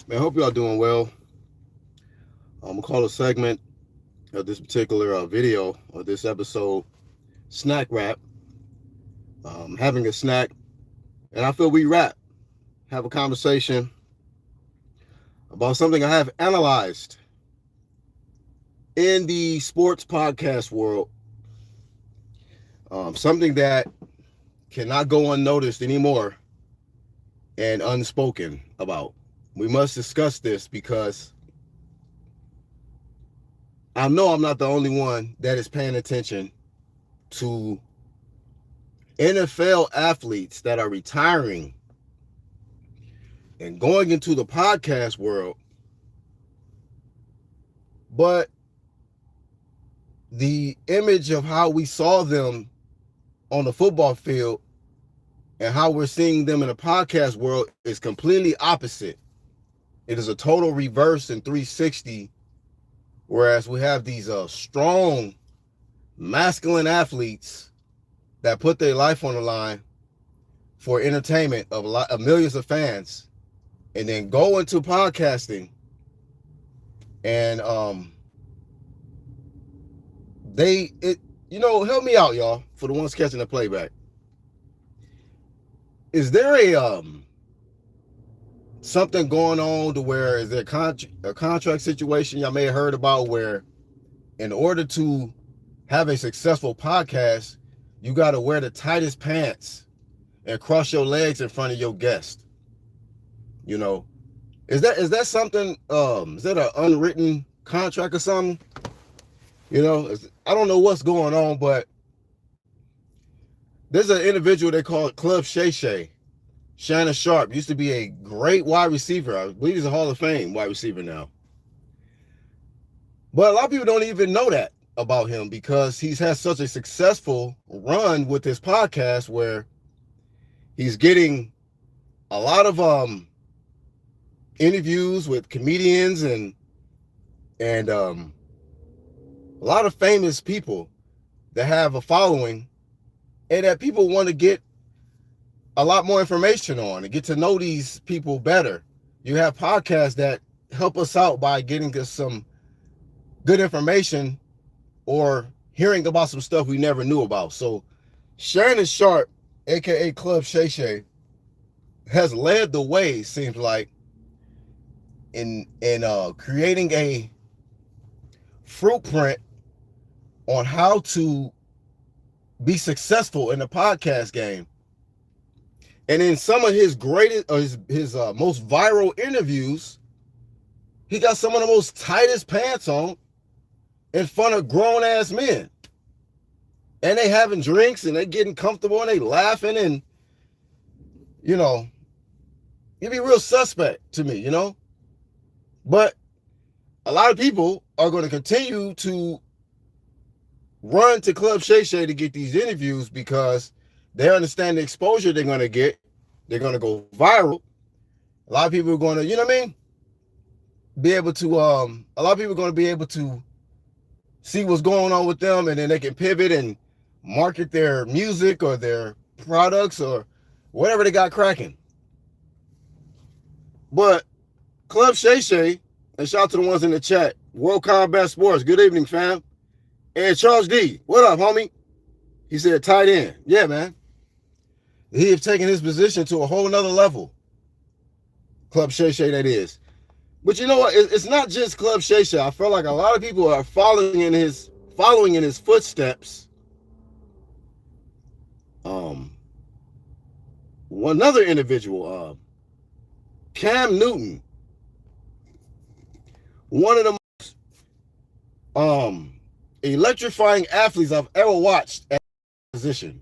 Man, I hope y'all doing well. I'm gonna call a segment of this particular video or this episode snack wrap. Having a snack, and I feel we wrap. Have a conversation about something I have analyzed in the sports podcast world. Something that cannot go unnoticed anymore and unspoken about. We must discuss this because I know I'm not the only one that is paying attention to NFL athletes that are retiring and going into the podcast world, but the image of how we saw them on the football field and how we're seeing them in the podcast world is completely opposite. It is a total reverse in 360, whereas we have these strong, masculine athletes that put their life on the line for entertainment of millions of fans, and then go into podcasting and help me out, y'all, for the ones catching the playback. Is there a something going on to where is there a contract situation y'all may have heard about where in order to have a successful podcast, you got to wear the tightest pants and cross your legs in front of your guest? You know, is that something? Is that an unwritten contract or something? I don't know what's going on, but there's an individual they call Club Shay Shay. Shannon Sharp used to be a great wide receiver. I believe he's a Hall of Fame wide receiver now. But a lot of people don't even know that about him because he's had such a successful run with his podcast where he's getting a lot of interviews with comedians and a lot of famous people that have a following and that people want to get a lot more information on and get to know these people better. You have podcasts that help us out by getting us some good information or hearing about some stuff we never knew about. So Shannon Sharp, aka Club Shay Shay, has led the way, seems like, in creating a fruitprint on how to be successful in the podcast game. And in some of his greatest, his most viral interviews, he got some of the most tightest pants on in front of grown ass men, and they having drinks and they getting comfortable and they laughing, and it'd be real suspect to me, But a lot of people are going to continue to run to Club Shay Shay to get these interviews because they understand the exposure they're going to get. They're going to go viral. A lot of people are going to, be able to, a lot of people are going to be able to see what's going on with them, and then they can pivot and market their music or their products or whatever they got cracking. But Club Shay Shay, and shout out to the ones in the chat, World Combat Sports, good evening, fam. And Charles D, what up, homie? He said tight end. Yeah, man. He have taken his position to a whole nother level. Club Shay Shay, that is. But you know what? It's not just Club Shay Shay. I feel like a lot of people are following in his footsteps. Another individual, Cam Newton, one of the most electrifying athletes I've ever watched at that position.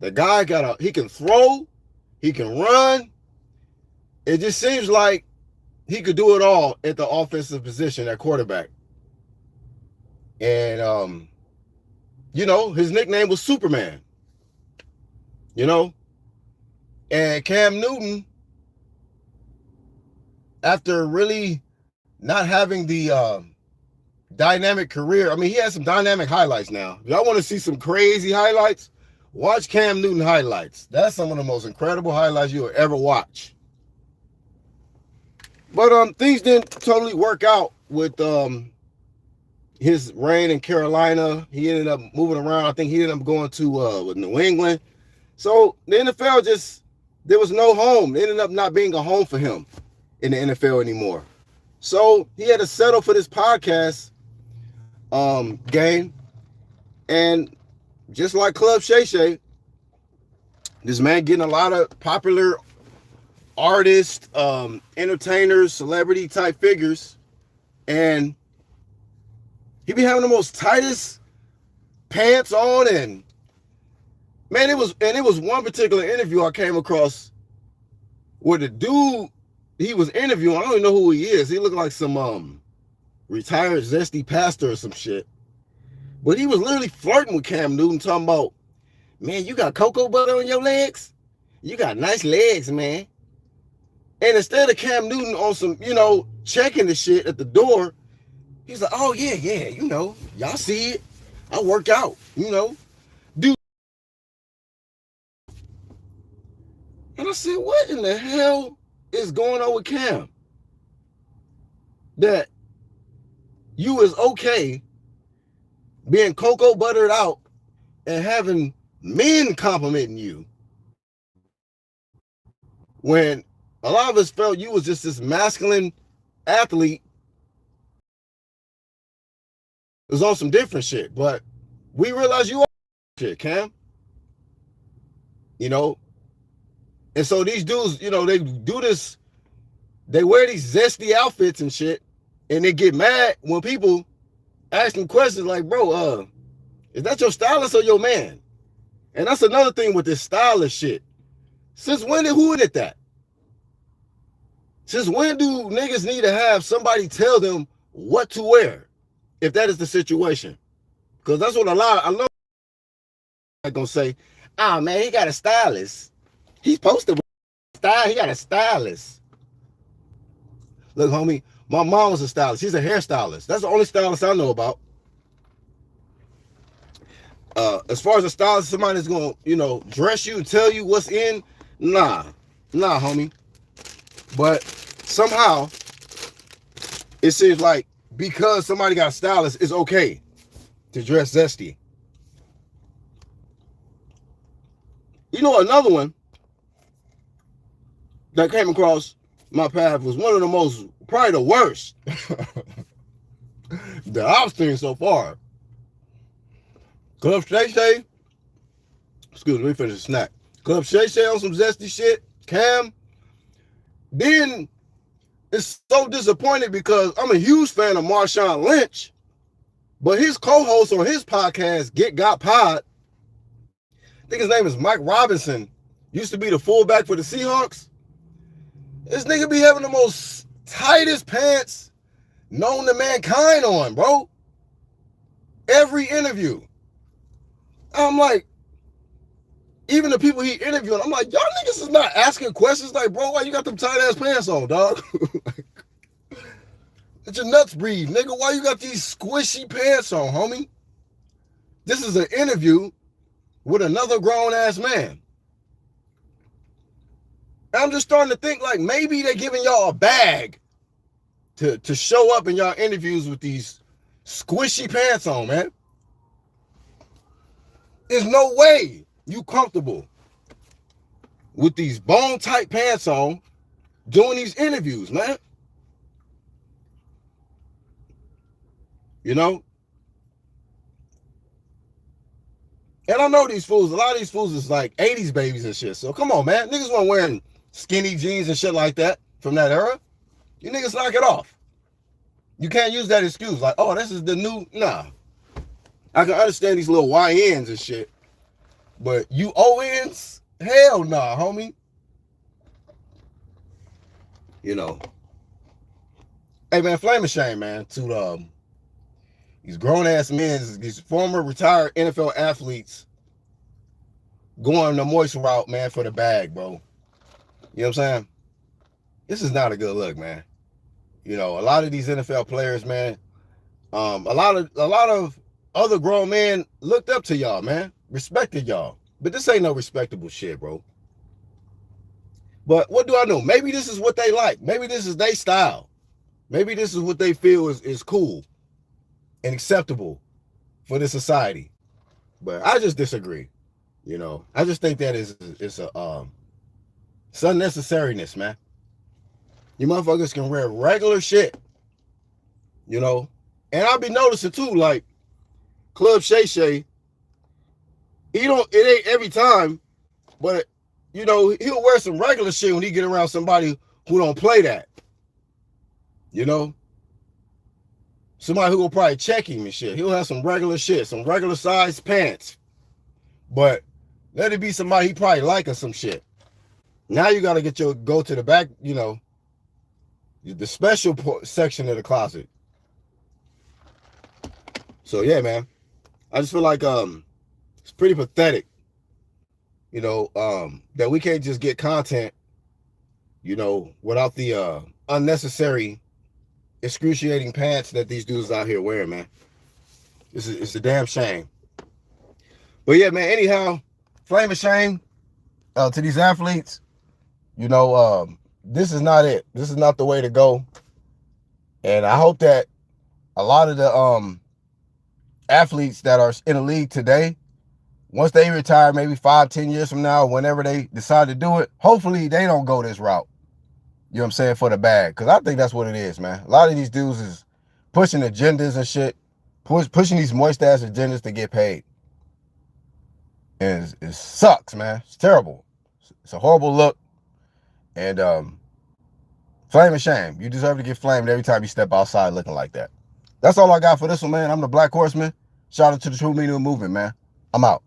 The guy he can throw, he can run. It just seems like he could do it all at the offensive position at quarterback. And, his nickname was Superman. And Cam Newton, after really not having the dynamic career, I mean, he has some dynamic highlights now. If y'all want to see some crazy highlights, watch Cam Newton highlights. That's some of the most incredible highlights you'll ever watch. But things didn't totally work out with his reign in Carolina. He ended up moving around. I think he ended up going to with New England. So the NFL just, there was no home. It ended up not being a home for him in the NFL anymore. So he had to settle for this podcast game. And just like Club Shay Shay, this man getting a lot of popular artists, entertainers, celebrity type figures, and he be having the most tightest pants on. And man, it was one particular interview I came across where the dude he was interviewing, I don't even know who he is. He looked like some retired zesty pastor or some shit. But he was literally flirting with Cam Newton, talking about, man, you got cocoa butter on your legs? You got nice legs, man. And instead of Cam Newton on some, checking the shit at the door, he's like, oh, yeah, y'all see it. I work out, Dude. And I said, what in the hell is going on with Cam? That you is okay being cocoa buttered out and having men complimenting you when a lot of us felt you was just this masculine athlete. It was on some different shit, but we realized you are shit, Cam. And so these dudes, they do this, they wear these zesty outfits and shit, and they get mad when people ask them questions like, bro, is that your stylist or your man? And that's another thing with this stylist shit. Since when who did that? Since when do niggas need to have somebody tell them what to wear, if that is the situation? Because that's what I know gonna say, oh man, he got a stylist. He's supposed to style, he got a stylist. Look, homie, my mom was a stylist. She's a hairstylist. That's the only stylist I know about. As far as a stylist, somebody that's gonna, dress you and tell you what's in, nah, homie. But somehow, it seems like because somebody got a stylist, it's okay to dress zesty. Another one that came across my path was one of the most, probably the worst that I've seen so far. Club Shay Shay, excuse me, let me finish the snack. Club Shay Shay on some zesty shit. Cam, then it's so disappointed because I'm a huge fan of Marshawn Lynch, but his co-host on his podcast, Get Got Pod, I think his name is Mike Robinson, used to be the fullback for the Seahawks. This nigga be having the most tightest pants known to mankind on, bro. Every interview. I'm like, even the people he interviewing, I'm like, y'all niggas is not asking questions like, bro, why you got them tight ass pants on, dog? Let your nuts breathe, nigga. Why you got these squishy pants on, homie? This is an interview with another grown ass man. And I'm just starting to think like maybe they're giving y'all a bag to show up in y'all interviews with these squishy pants on, man. There's no way you comfortable with these bone tight pants on doing these interviews, man. And I know these fools, a lot of these fools is like 80s babies and shit. So come on, man. Niggas weren't wearing skinny jeans and shit like that from that era. You niggas knock it off. You can't use that excuse like, oh, this is the new, nah. I can understand these little YNs and shit. But you ONs? Hell nah, homie. Hey man, flame a shame, man, to these grown-ass men, these former retired NFL athletes going the moist route, man, for the bag, bro. You know what I'm saying? This is not a good look, man. A lot of these NFL players, man, a lot of other grown men looked up to y'all, man, respected y'all. But this ain't no respectable shit, bro. But what do I know? Maybe this is what they like. Maybe this is their style. Maybe this is what they feel is cool and acceptable for the society. But I just disagree. You know, I just think that it's unnecessariness, man. You motherfuckers can wear regular shit, you know. And I'll be noticing too, like Club Shay Shay, it ain't every time, but you know, he'll wear some regular shit when he get around somebody who don't play that. You know? Somebody who will probably check him and shit. He'll have some regular shit, some regular size pants. But let it be somebody he probably like or some shit. Now you gotta go to the back, you know, the special section of the closet. So yeah, man, I just feel like it's pretty pathetic, you know, that we can't just get content, you know, without the unnecessary, excruciating pants that these dudes out here wearing, man. It's a damn shame. But yeah, man. Anyhow, flame of shame to these athletes. You know, this is not it. This is not the way to go. And I hope that a lot of the athletes that are in the league today, once they retire, maybe 5-10 years from now, whenever they decide to do it, hopefully they don't go this route. You know what I'm saying? For the bag. Because I think that's what it is, man. A lot of these dudes is pushing agendas and shit, pushing these moist ass agendas to get paid. And it sucks, man. It's terrible. It's a horrible look. And flame of shame. You deserve to get flamed every time you step outside looking like that. That's all I got for this one, man. I'm the Black Horseman. Shout out to the True Meaning Movement, man. I'm out.